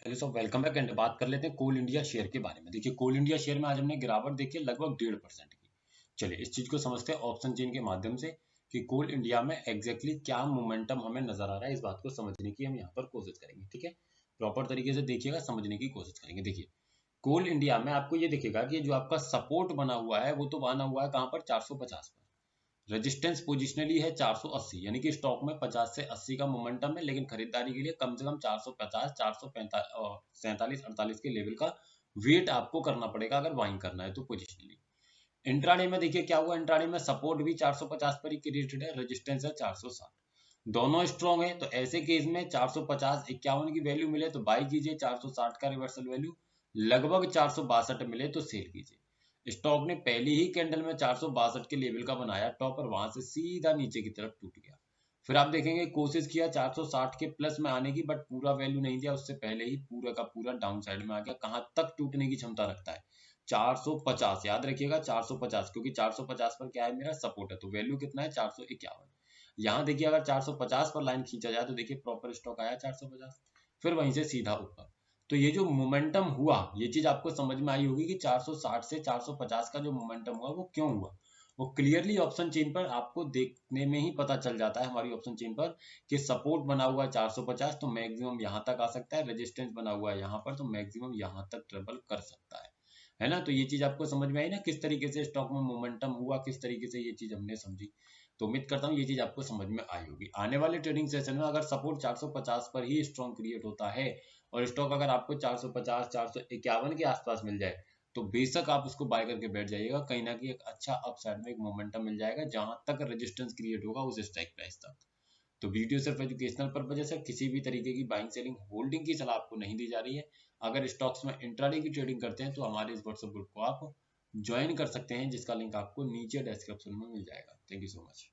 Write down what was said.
Hello सब, welcome back. And बात कर लेते हैं कोल इंडिया शेयर के बारे में। देखिए, कोल इंडिया शेयर में आज हमने गिरावट देखी है लगभग 1.5% की। चलिए इस चीज को समझते हैं ऑप्शन चेन के माध्यम से कि कोल इंडिया में एग्जैक्टली क्या मोमेंटम हमें नजर आ रहा है। इस बात को समझने की हम यहाँ पर कोशिश करेंगे। ठीक है, प्रॉपर तरीके से देखिएगा, समझने की कोशिश करेंगे। देखिए, कोल इंडिया में आपको ये दिखेगा कि जो आपका सपोर्ट बना हुआ है वो तो बना हुआ है कहाँ पर, 450 पर। रेजिस्टेंस पोजिशनली है 480, यानी कि स्टॉक में 50 से 80 का मोमेंटम है, लेकिन खरीदारी के लिए कम से कम 450, 447, 48 के लेवल का वेट आपको करना पड़ेगा अगर बाइंग करना है तो पोजिशनली। इंट्राडे में देखिए क्या हुआ, इंट्राडे में सपोर्ट भी 450 पर ही क्रिएटेड है, रेजिस्टेंस है 460। दोनों स्ट्रॉन्ग है, तो ऐसे केस में 450 51 की वैल्यू मिले तो बाई कीजिए, 460 का रिवर्सल वैल्यू लगभग 462 मिले तो सेल कीजिए। स्टॉक ने पहली ही कैंडल में 462 के लेवल का बनाया टॉप, और वहां से सीधा नीचे की तरफ टूट गया। फिर आप देखेंगे कोशिश किया 460 के प्लस में आने की, बट पूरा वैल्यू नहीं दिया, उससे पहले ही पूरा का पूरा डाउन साइड में आ गया। कहां तक टूटने की क्षमता रखता है, 450। याद रखिएगा 450, क्योंकि 450 पर क्या है, मेरा सपोर्ट है। तो वैल्यू कितना है, 451। यहाँ देखिए अगर 450 पर लाइन खींचा जाए तो देखिए प्रॉपर स्टॉक आया 450, फिर वहीं से सीधा ऊपर। तो ये जो मोमेंटम हुआ, ये चीज आपको समझ में आई होगी कि 460 से 450 का जो मोमेंटम हुआ वो क्यों हुआ। वो क्लियरली ऑप्शन चेन पर आपको देखने में ही पता चल जाता है, हमारी ऑप्शन चेन पर, कि सपोर्ट बना हुआ है 450 तो मैक्सिमम यहाँ तक आ सकता है, रेजिस्टेंस बना हुआ है यहाँ पर तो मैक्सिमम यहाँ तक ट्रेवल कर सकता है ना। तो ये चीज आपको समझ में आई ना, किस तरीके से स्टॉक में मोमेंटम हुआ, किस तरीके से ये चीज हमने समझी। तो उम्मीद करता हूँ ये चीज आपको समझ में आई होगी। आने वाले ट्रेडिंग सेशन में अगर सपोर्ट 450 पर ही स्ट्रॉन्ग क्रिएट होता है और स्टॉक अगर आपको 450 451 के आसपास मिल जाए, तो बेशक आप उसको बाय करके बैठ जाइएगा। कहीं ना कहीं एक अच्छा अपसाइड में एक मोमेंटम मिल जाएगा, जहां तक रेजिस्टेंस क्रिएट होगा उस स्ट्राइक प्राइस तक। तो वीडियो सिर्फ एजुकेशनल पर्पज से, किसी भी तरीके की बाइंग सेलिंग होल्डिंग की सलाह आपको नहीं दी जा रही है। अगर स्टॉक्स में इंट्राडे की ट्रेडिंग करते हैं तो हमारे इस व्हाट्सएप ग्रुप को आप ज्वाइन कर सकते हैं, जिसका लिंक आपको नीचे डिस्क्रिप्शन में मिल जाएगा। Thank you so much.